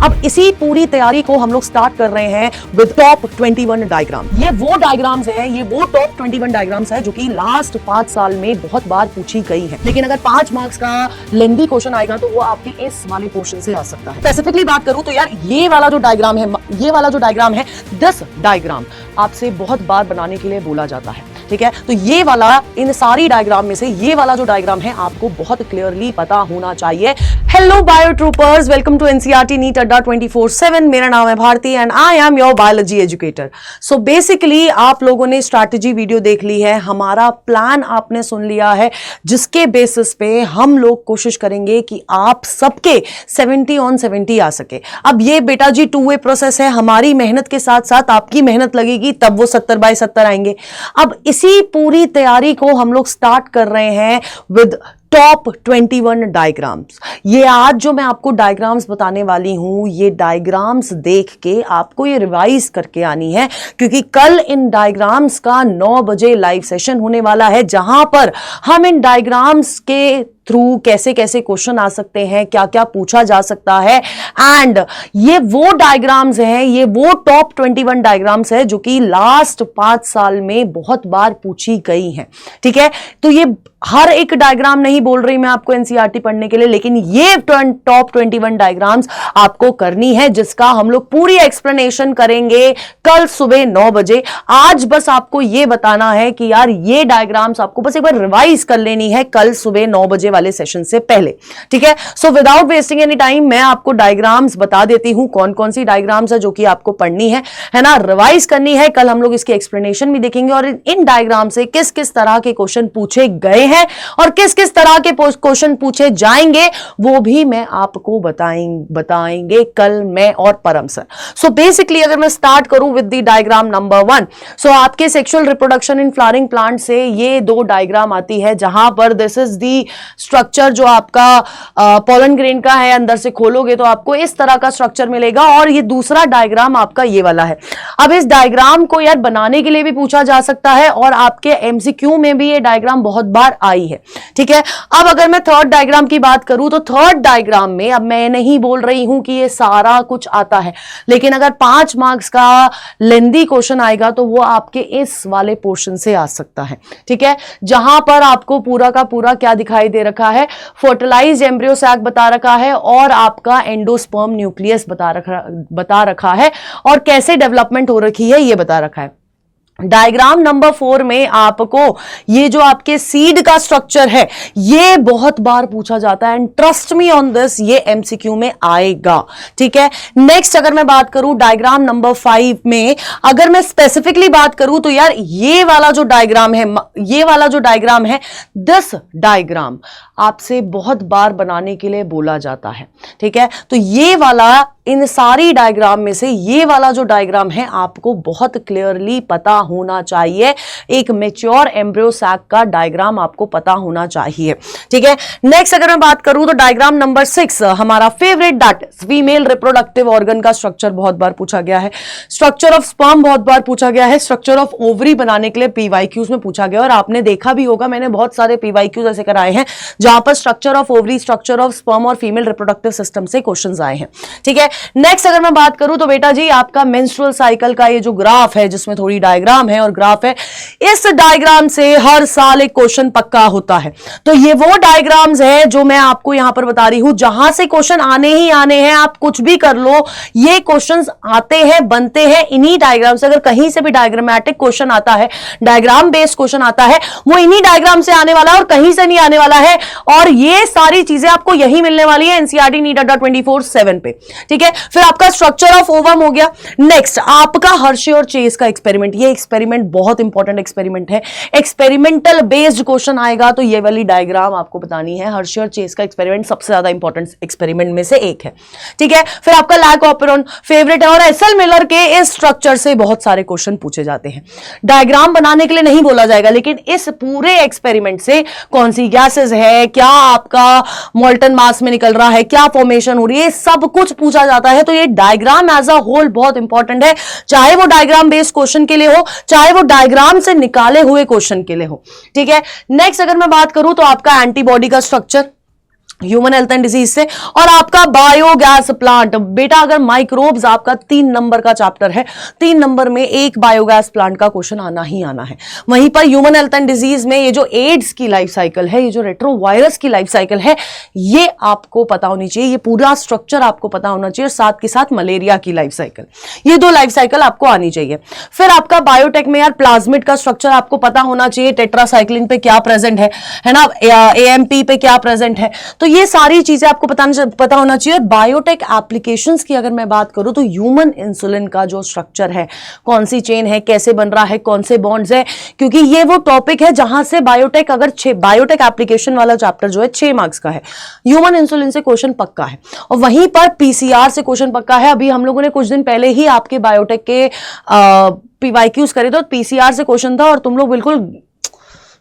अब इसी पूरी तैयारी को हम लोग स्टार्ट कर रहे हैं विद टॉप 21 डायग्राम। ये वो डायग्राम्स हैं, ये वो टॉप 21 डायग्राम्स है जो कि लास्ट 5 साल में बहुत बार पूछी गई है। लेकिन अगर 5 मार्क्स का लेंथी क्वेश्चन आएगा तो वो आपके इस वाले क्वेश्चन से आ सकता है। स्पेसिफिकली बात करूं तो यार ये वाला जो डायग्राम है, ये वाला जो डायग्राम है 10 डायग्राम आपसे बहुत बार बनाने के लिए बोला जाता है, ठीक है। तो ये वाला, इन सारी डायग्राम में से ये वाला जो डायग्राम है आपको बहुत क्लियरली पता होना चाहिए। Hello bio troopers, welcome to NCERT NEET Adda 24/7। मेरा नाम है Bharti and I am your biology educator. So basically आप लोगों ने स्ट्रैटेजी वीडियो देख ली है, हमारा प्लान आपने सुन लिया है, जिसके बेसिस पे हम लोग कोशिश करेंगे कि आप सबके 70 on 70 आ सके। अब ये बेटा जी 2-way प्रोसेस है, हमारी मेहनत के साथ साथ आपकी मेहनत लगेगी तब वो 70/70 आएंगे। अब इसी पूरी तैयारी को हम लोग स्टार्ट कर रहे हैं विद टॉप 21 डायग्राम्स। ये आज जो मैं आपको डायग्राम्स बताने वाली हूं, ये डायग्राम्स देख के आपको ये रिवाइज करके आनी है, क्योंकि कल इन डायग्राम्स का 9 बजे लाइव सेशन होने वाला है, जहां पर हम इन डायग्राम्स के थ्रू कैसे कैसे क्वेश्चन आ सकते हैं, क्या क्या पूछा जा सकता है। एंड ये वो डायग्राम्स हैं, ये वो टॉप 21 डायग्राम्स है जो कि लास्ट 5 साल में बहुत बार पूछी गई हैं, ठीक है। तो ये हर एक डायग्राम नहीं बोल रही मैं आपको एनसीईआरटी पढ़ने के लिए, लेकिन ये टॉप 21 डायग्राम्स आपको करनी है, जिसका हम लोग पूरी एक्सप्लेनेशन करेंगे कल सुबह 9 बजे। आज बस आपको ये बताना है कि यार ये डायग्राम्स आपको बस एक बार रिवाइज कर लेनी है कल सुबह 9 बजे वाले सेशन से पहले, ठीक है। So without wasting any time मैं आपको डायग्राम्स बता देती हूं, कौन कौन सी डायग्राम्स है जो कि आपको पढ़नी है ना, रिवाइज करनी है। कल हम लोग इसकी एक्सप्लेनेशन भी देखेंगे और इन डायग्राम से किस किस तरह के क्वेश्चन पूछे गए हैं और किस किस तरह के क्वेश्चन पूछे जाएंगे वो भी मैं आपको बताएंगे कल मैं और परम सर। सो बेसिकली अगर मैं स्टार्ट करूं विद द डायग्राम नंबर 1, सो आपके sexual reproduction in flowering plant से ये 2 डायग्राम आती है, जहां पर दिस इज दी स्ट्रक्चर जो आपका पोलन ग्रेन का है, अंदर से खोलोगे तो आपको इस तरह का स्ट्रक्चर मिलेगा, और ये दूसरा डायग्राम आपका ये वाला है। अब इस डायग्राम को यार बनाने के लिए भी पूछा जा सकता है और आपके एमसीक्यू में भी ये डायग्राम बहुत बार आई है, ठीक है। अब अगर मैं थर्ड डायग्राम की बात करूं तो थर्ड डायग्राम में, अब मैं नहीं बोल रही हूं कि ये सारा कुछ आता है, लेकिन अगर 5 मार्क्स का लेंदी क्वेश्चन आएगा तो वो आपके इस वाले पोर्शन से आ सकता है, ठीक है, जहां पर आपको पूरा का पूरा क्या दिखाई दे रखा है, फर्टिलाइज्ड एम्ब्रियो सैक बता रखा है और आपका एंडोस्पर्म न्यूक्लियस बता रखा है और कैसे डेवलपमेंट हो रखी है ये बता रखा है। डायग्राम नंबर 4 में आपको ये जो आपके सीड का स्ट्रक्चर है ये बहुत बार पूछा जाता है, and trust me on this, ये एमसीक्यू में आएगा, ठीक है। नेक्स्ट अगर मैं बात करूं डायग्राम नंबर 5 में, अगर मैं स्पेसिफिकली बात करूं तो यार ये वाला जो डायग्राम है, ये वाला जो डायग्राम है 10 डायग्राम आपसे बहुत बार बनाने के लिए बोला जाता है, ठीक है। तो ये वाला, इन सारी डायग्राम में से ये वाला जो डायग्राम है आपको बहुत क्लियरली पता होना चाहिए, एक मैच्योर एम्ब्रियो सैक का डायग्राम आपको पता होना चाहिए, ठीक है। नेक्स्ट अगर मैं बात करूं तो डायग्राम नंबर 6 हमारा favourite, that female reproductive organ का स्ट्रक्चर बहुत बार पूछा गया है, स्ट्रक्चर ऑफ स्पर्म बहुत बार पूछा गया है, स्ट्रक्चर ऑफ ओवरी बनाने के लिए पीवाईक्यूज में पूछा गया, और आपने देखा भी होगा मैंने बहुत सारे पीवाईक्यूज ऐसे कराए हैं जहां पर structure of ovary, structure of sperm और फीमेल रिप्रोडक्टिव सिस्टम से क्वेश्चंस आए हैं, ठीक है। नेक्स्ट अगर मैं बात करूं तो बेटा जी आपका मेंस्ट्रुअल साइकिल का ये जो ग्राफ है, जिसमें थोड़ी डायग्राम है और ग्राफ है, इस डायग्राम से हर साल एक क्वेश्चन पक्का होता है। तो ये वो डायग्राम्स है जो मैं आपको यहां पर बता रही हूं, जहां से क्वेश्चन आने ही आने हैं, आप कुछ भी कर लो, ये क्वेश्चंस आते हैं, बनते हैं इन्हीं डायग्राम से। अगर कहीं से भी डायग्रामेटिक क्वेश्चन आता है, डायग्राम बेस्ड क्वेश्चन आता है, वो इन्हीं डायग्राम से आने वाला है और कहीं से नहीं आने वाला है, और ये सारी चीजें आपको यही मिलने वाली है एनसीईआरटी नीट अड्डा 24/7 पे, ठीक है। फिर आपका स्ट्रक्चर ऑफ ओवम हो गया। नेक्स्ट आपका हर्शे और चेस का एक्सपेरिमेंट, ये एक्सपेरिमेंट बहुत इंपॉर्टेंट एक्सपेरिमेंट है, एक्सपेरिमेंटल बेस्ड क्वेश्चन आएगा तो ये वाली डायग्राम आपको बतानी है। हर्शे और चेस का एक्सपेरिमेंट सबसे ज्यादा इंपॉर्टेंट एक्सपेरिमेंट में से एक है, ठीक है। फिर आपका लैक ऑपेरॉन फेवरेट है, और एसएल मिलर के इस स्ट्रक्चर से बहुत सारे क्वेश्चन पूछे जाते हैं। डायग्राम बनाने के लिए नहीं बोला जाएगा, लेकिन इस पूरे एक्सपेरिमेंट से कौन सी गैसेस है, क्या आपका मोल्टन मास में निकल रहा है, क्या फॉर्मेशन हो रही है, सब कुछ पूछा जाता है। तो ये डायग्राम एज अ होल बहुत इंपॉर्टेंट है, चाहे वो डायग्राम बेस्ड क्वेश्चन के लिए हो, चाहे वो डायग्राम से निकाले हुए क्वेश्चन के लिए हो, ठीक है। नेक्स्ट अगर मैं बात करूं तो आपका एंटीबॉडी का structure, human health and disease से। और आपका बायोगैस प्लांट, बेटा अगर माइक्रोब्स आपका 3 नंबर का चैप्टर है, 3 नंबर में एक बायोगैस प्लांट का क्वेश्चन आना ही आना है। वहीं पर ह्यूमन हेल्थ एंड डिजीज में ये जो एड्स की लाइफ साइकिल है, ये जो रेट्रोवायरस की लाइफ साइकिल है, ये आपको पता होनी चाहिए, ये पूरा स्ट्रक्चर आपको पता होना चाहिए, साथ के साथ मलेरिया की लाइफ साइकिल, ये 2 लाइफ साइकिल आपको आनी चाहिए। फिर आपका बायोटेक में यार प्लाज्मिड का स्ट्रक्चर आपको पता होना चाहिए, टेट्रासाइक्लिन पे क्या प्रेजेंट है ना, एएमपी पे क्या प्रेजेंट है, तो ये सारी चीजें आपको पता होना चाहिए। बायोटेक एप्लीकेशंस की अगर मैं बात करूं तो ह्यूमन इंसुलिन का जो स्ट्रक्चर है, कौन सी चेन है, कैसे बन रहा है, कौन से बॉन्ड्स है, क्योंकि ये वो टॉपिक है जहां से बायोटेक बायोटेक एप्लीकेशन वाला चैप्टर जो है 6 मार्क्स का है, ह्यूमन इंसुलिन से क्वेश्चन पक्का है। और वहीं पर पीसीआर से क्वेश्चन पक्का है। अभी हम लोगों ने कुछ दिन पहले ही आपके बायोटेक के पीवाईक्यूज करे तो पीसीआर से क्वेश्चन था और तुम लोग बिल्कुल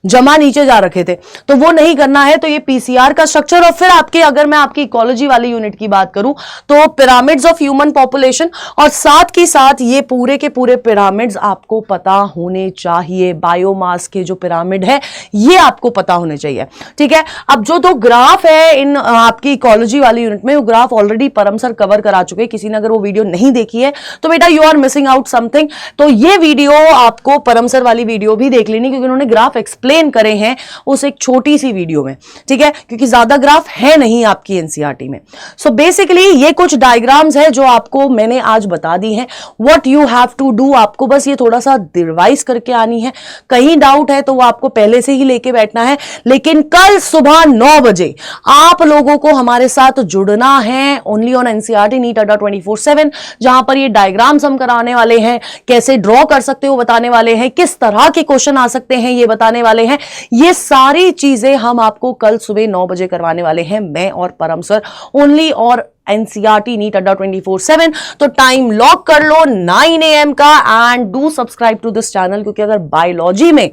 जमा नीचे जा रखे थे, तो वो नहीं करना है। तो ये पीसीआर का स्ट्रक्चर, और फिर आपके अगर मैं आपकी इकोलॉजी वाली यूनिट की बात करूं तो पिरामिड्स ऑफ ह्यूमन पॉपुलेशन, और साथ के साथ ये पूरे के पूरे पिरामिड्स आपको पता होने चाहिए। बायोमास के जो पिरामिड है ये आपको पता होने चाहिए, ठीक है। अब जो 2 ग्राफ है इन आपकी इकोलॉजी वाली यूनिट में, वो ग्राफ ऑलरेडी परम सर कवर करा चुके हैं। किसी ने अगर वो वीडियो नहीं देखी है तो बेटा you are missing out something. तो ये वीडियो आपको परम सर वाली वीडियो भी देख लेनी, क्योंकि उन्होंने ग्राफ एक्सप्लेन करे हैं उस एक छोटी सी वीडियो में, ठीक है, क्योंकि ज्यादा ग्राफ है नहीं आपकी एनसीईआरटी में। सो बेसिकली ये कुछ डायग्राम्स है जो आपको मैंने आज बता दी हैं। What you have to do, आपको बस ये थोड़ा सा रिवाइज करके आनी है। कहीं डाउट है तो वो आपको पहले से ही लेके बैठना है, लेकिन कल सुबह 9 बजे आप लोगों को हमारे साथ जुड़ना है only on NCERT NEET Adda 24/7, जहां पर ये डायग्राम्स हम कराने वाले हैं, कैसे ड्रॉ कर सकते हो बताने वाले हैं, किस तरह के क्वेश्चन आ सकते हैं ये बताने वाले हैं। ये सारी चीजें हम आपको कल सुबह 9 बजे करवाने वाले हैं, मैं और परम सर, ओनली और एनसीईआरटी नीट अड्डा 24/7। तो टाइम लॉक कर लो 9 AM का, and do subscribe to this channel, क्योंकि अगर बायोलॉजी में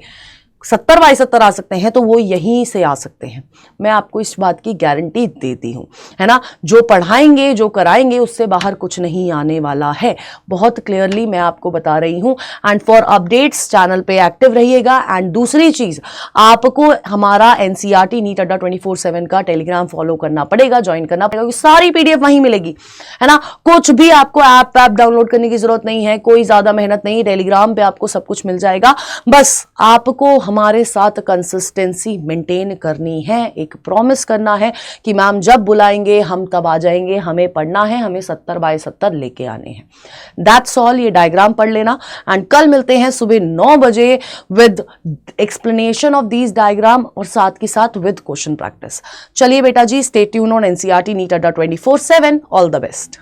70/70 आ सकते हैं तो वो यहीं से आ सकते हैं। मैं आपको इस बात की गारंटी देती हूं, है ना। जो पढ़ाएंगे, जो कराएंगे, उससे बाहर कुछ नहीं आने वाला है, बहुत क्लियरली मैं आपको बता रही हूं। एंड फॉर अपडेट्स चैनल पे एक्टिव रहिएगा। एंड दूसरी चीज, आपको हमारा एनसीईआरटी नीट अड्डा 24/7 का टेलीग्राम फॉलो करना पड़ेगा, ज्वाइन करना पड़ेगा, क्योंकि सारी पीडीएफ वहीं मिलेगी, है ना। कुछ भी आपको ऐप डाउनलोड करने की जरूरत नहीं है, कोई ज्यादा मेहनत नहीं, टेलीग्राम पे आपको सब कुछ मिल जाएगा। बस आपको हमारे साथ कंसिस्टेंसी मेंटेन करनी है, एक प्रॉमिस करना है कि मैम जब बुलाएंगे हम तब आ जाएंगे, हमें पढ़ना है, हमें 70/70 लेके आने हैं। That's all. ये डायग्राम पढ़ लेना, एंड कल मिलते हैं सुबह 9 बजे with explanation of these diagram, और साथ के साथ विद क्वेश्चन प्रैक्टिस। चलिए बेटा जी, stay tune on NCERT NEET Adda 24/7। All the best.